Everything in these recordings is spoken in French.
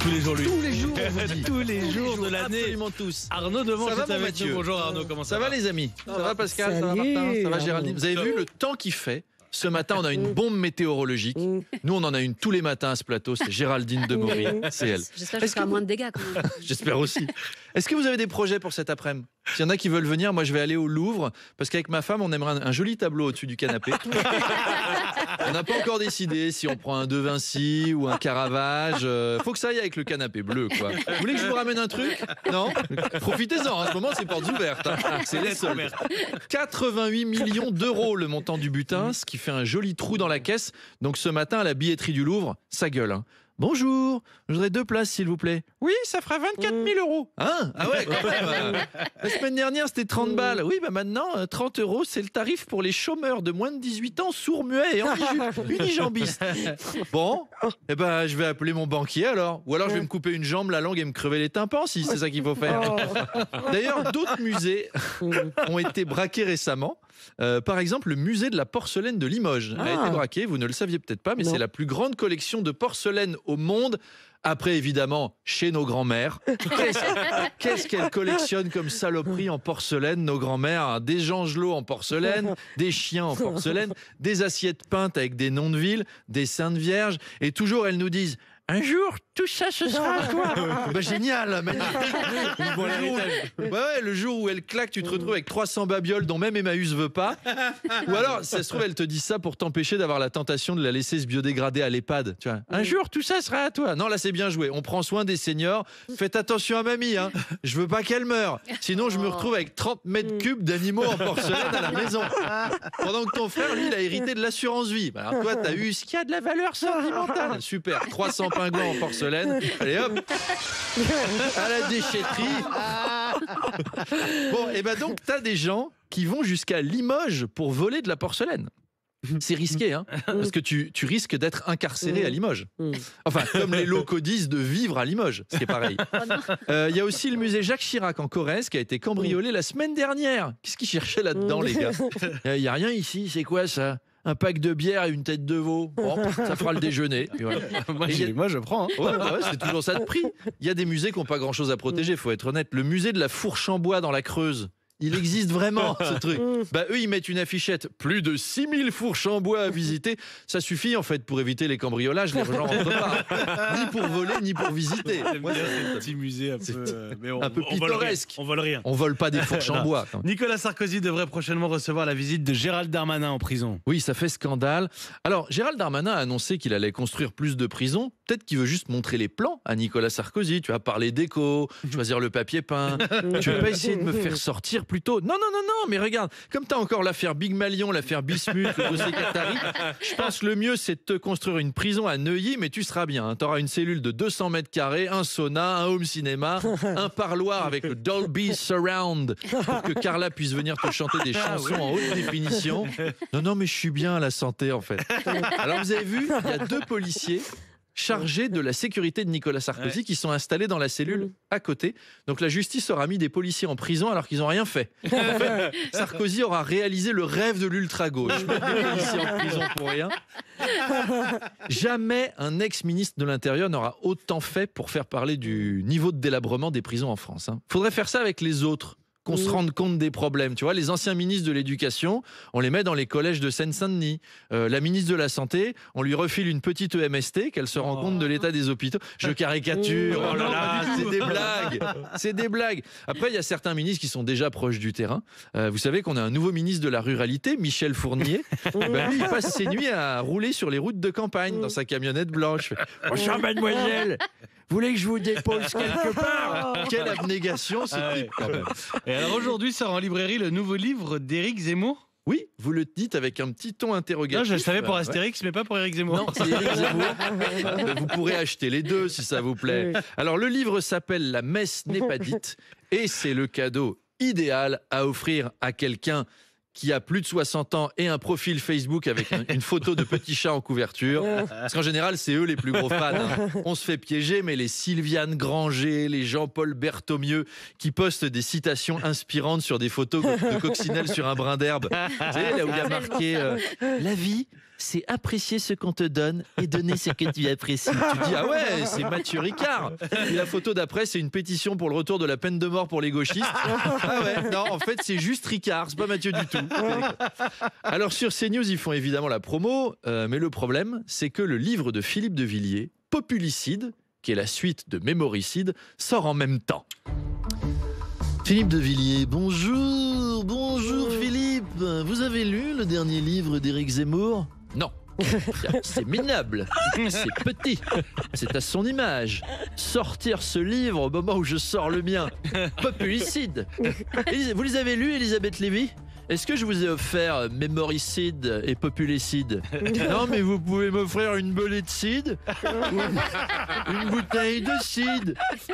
tous les jours, lui. Tous les jours, Tous les jours de l'année. Absolument tous. Arnaud Demange Ça va, est mon avec Mathieu nous. Bonjour Arnaud, comment Ça va les amis? Ça va Pascal? Ça va Salut. Martin? Ça va Géraldine? Vous avez vu le temps qu'il fait? Ce matin, on a une bombe météorologique. Nous, on en a une tous les matins à ce plateau. C'est Géraldine Demory. C'est elle. J'espère que je ferai moins de dégâts quand même. J'espère aussi. Est-ce que vous avez des projets pour cet après-midi? S'il y en a qui veulent venir, moi je vais aller au Louvre parce qu'avec ma femme, on aimerait un joli tableau au-dessus du canapé. On n'a pas encore décidé si on prend un De Vinci ou un Caravage. Faut que ça aille avec le canapé bleu, quoi. Vous voulez que je vous ramène un truc? Non? Profitez-en. En ce moment, c'est portes ouvertes. Hein. C'est les soldes. 88 millions d'euros le montant du butin, ce qui fait un joli trou dans la caisse. Donc ce matin, à la billetterie du Louvre, ça gueule. Hein. Bonjour, je voudrais 2 places s'il vous plaît. Oui, ça fera 24 000 euros. Hein? Ah ouais, quand même. La semaine dernière, c'était 30 balles. Oui, bah maintenant, 30 euros, c'est le tarif pour les chômeurs de moins de 18 ans, sourds, muets et unijambistes. Bon, eh ben, je vais appeler mon banquier alors. Ou alors, je vais me couper une jambe, la langue et me crever les tympans si c'est ça qu'il faut faire. D'ailleurs, d'autres musées ont été braqués récemment. Par exemple, le musée de la porcelaine de Limoges a été braqué. Vous ne le saviez peut-être pas, mais c'est la plus grande collection de porcelaine au monde. Après, évidemment, chez nos grands-mères. Qu'est-ce qu'elles collectionnent comme saloperie en porcelaine, nos grands-mères, hein? Des angelots en porcelaine, des chiens en porcelaine, des assiettes peintes avec des noms de villes, des saintes vierges. Et toujours, elles nous disent... Un jour, tout ça, ce sera à toi. Bah, génial, magnifique. Le jour où elle claque, tu te retrouves avec 300 babioles dont même Emmaüs veut pas. Ou alors, ça se trouve, elle te dit ça pour t'empêcher d'avoir la tentation de la laisser se biodégrader à l'EHPAD. Tu vois. Un jour, tout ça sera à toi. Non, là, c'est bien joué. On prend soin des seniors. Faites attention à mamie. Hein. Je veux pas qu'elle meure. Sinon, je me retrouve avec 30 mètres cubes d'animaux en porcelaine à la maison. Pendant que ton frère, lui, il a hérité de l'assurance vie. Alors, toi, t'as eu ce qui a de la valeur sentimentale. Super. 300 pingouins en porcelaine. Allez hop, à la déchetterie. Bon, et ben donc, t'as des gens qui vont jusqu'à Limoges pour voler de la porcelaine. C'est risqué, hein, parce que tu risques d'être incarcéré à Limoges. Enfin, comme les locaux disent, de vivre à Limoges, c'est pareil. Il y a aussi le musée Jacques Chirac en Corrèze qui a été cambriolé la semaine dernière. Qu'est-ce qu'ils cherchaient là-dedans, les gars? Il n'y a rien ici, c'est quoi ça? Un pack de bière et une tête de veau. Bon, ça fera le déjeuner. Voilà. Moi, je prends. Hein. Ouais, c'est toujours ça de prix. Il y a des musées qui n'ont pas grand-chose à protéger, il faut être honnête. Le musée de la Fourche en bois dans la Creuse. Il existe vraiment, ce truc. Bah, eux, ils mettent une affichette. Plus de 6000 fourches en bois à visiter. Ça suffit, en fait, pour éviter les cambriolages. Les gens rentrent pas. Ni pour voler, ni pour visiter. Moi, c'est un petit musée un peu pittoresque. On vole rien. On vole pas des fourches en bois. Nicolas Sarkozy devrait prochainement recevoir la visite de Gérald Darmanin en prison. Oui, ça fait scandale. Alors, Gérald Darmanin a annoncé qu'il allait construire plus de prisons. Peut-être qu'il veut juste montrer les plans à Nicolas Sarkozy. Tu vas parler d'éco, choisir le papier peint. Tu vas pas essayer de me faire sortir plutôt. Non, mais regarde, comme tu as encore l'affaire Big Malion, l'affaire Bismuth, le dossier Qatari, je pense que le mieux, c'est de te construire une prison à Neuilly, mais tu seras bien. Hein. Tu auras une cellule de 200 mètres carrés, un sauna, un home cinéma, un parloir avec le Dolby Surround pour que Carla puisse venir te chanter des chansons en haute définition. Non, mais je suis bien à la santé, en fait. Alors, vous avez vu, il y a 2 policiers chargés de la sécurité de Nicolas Sarkozy qui sont installés dans la cellule à côté. Donc la justice aura mis des policiers en prison alors qu'ils n'ont rien fait. En fait, Sarkozy aura réalisé le rêve de l'ultra-gauche. Des policiers en prison pour rien. Jamais un ex-ministre de l'Intérieur n'aura autant fait pour faire parler du niveau de délabrement des prisons en France. Faudrait faire ça avec les autres. Qu'on se rende compte des problèmes. Tu vois, les anciens ministres de l'Éducation, on les met dans les collèges de Seine-Saint-Denis. La ministre de la Santé, on lui refile une petite EMST, qu'elle se rend compte de l'état des hôpitaux. Je caricature. Oh là là, c'est des blagues. C'est des blagues. Après, il y a certains ministres qui sont déjà proches du terrain. Vous savez qu'on a un nouveau ministre de la Ruralité, Michel Fournier. Lui, il passe ses nuits à rouler sur les routes de campagne dans sa camionnette blanche. Bonjour, mademoiselle. Vous voulez que je vous dépose quelque part? Quelle abnégation, ce type, quand même. Et alors aujourd'hui sort en librairie le nouveau livre d'Éric Zemmour. Oui, vous le dites avec un petit ton interrogatif. Non, je le savais pour Astérix, mais pas pour Éric Zemmour. Non, c'est Éric Zemmour. Vous pourrez acheter les deux si ça vous plaît. Alors, le livre s'appelle La messe n'est pas dite et c'est le cadeau idéal à offrir à quelqu'un qui a plus de 60 ans et un profil Facebook avec une photo de petit chat en couverture. Parce qu'en général, c'est eux les plus gros fans. Hein. On se fait piéger, mais les Sylviane Granger, les Jean-Paul Berthomieux qui postent des citations inspirantes sur des photos de coccinelle sur un brin d'herbe. Vous savez, là où il y a marqué « La vie, c'est apprécier ce qu'on te donne et donner ce que tu apprécies. Tu te dis, ah ouais, c'est Mathieu Ricard. Et la photo d'après, c'est une pétition pour le retour de la peine de mort pour les gauchistes. Ah ouais, non, en fait, c'est juste Ricard, c'est pas Mathieu du tout. Alors sur CNews, ils font évidemment la promo, mais le problème, c'est que le livre de Philippe de Villiers, Populicide, qui est la suite de Mémoricide, sort en même temps. Philippe de Villiers, bonjour, bonjour Philippe. Vous avez lu le dernier livre d'Éric Zemmour ? Non. C'est minable, c'est petit, c'est à son image. Sortir ce livre au moment où je sors le mien, Populicide. Vous les avez lus, Elisabeth Lévy ? Est-ce que je vous ai offert Mémoricide et Populicide ? Non, mais vous pouvez m'offrir une bolée de cidre, une bouteille de cidre,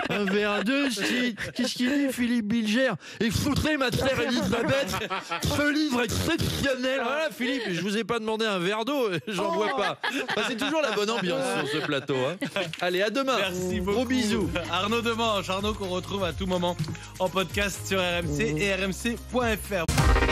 un verre de cidre. Qu'est-ce qu'il dit, Philippe Bilger ? Et foutrez ma chère Elisabeth, ce livre exceptionnel. Voilà, Philippe, je vous ai pas demandé un verre d'eau, j'en bois pas. Enfin, c'est toujours la bonne ambiance sur ce plateau. Hein. Allez, à demain. Merci beaucoup. Gros bisous. Arnaud Demanche, Arnaud qu'on retrouve à tout moment en podcast sur RMC et rmc.fr.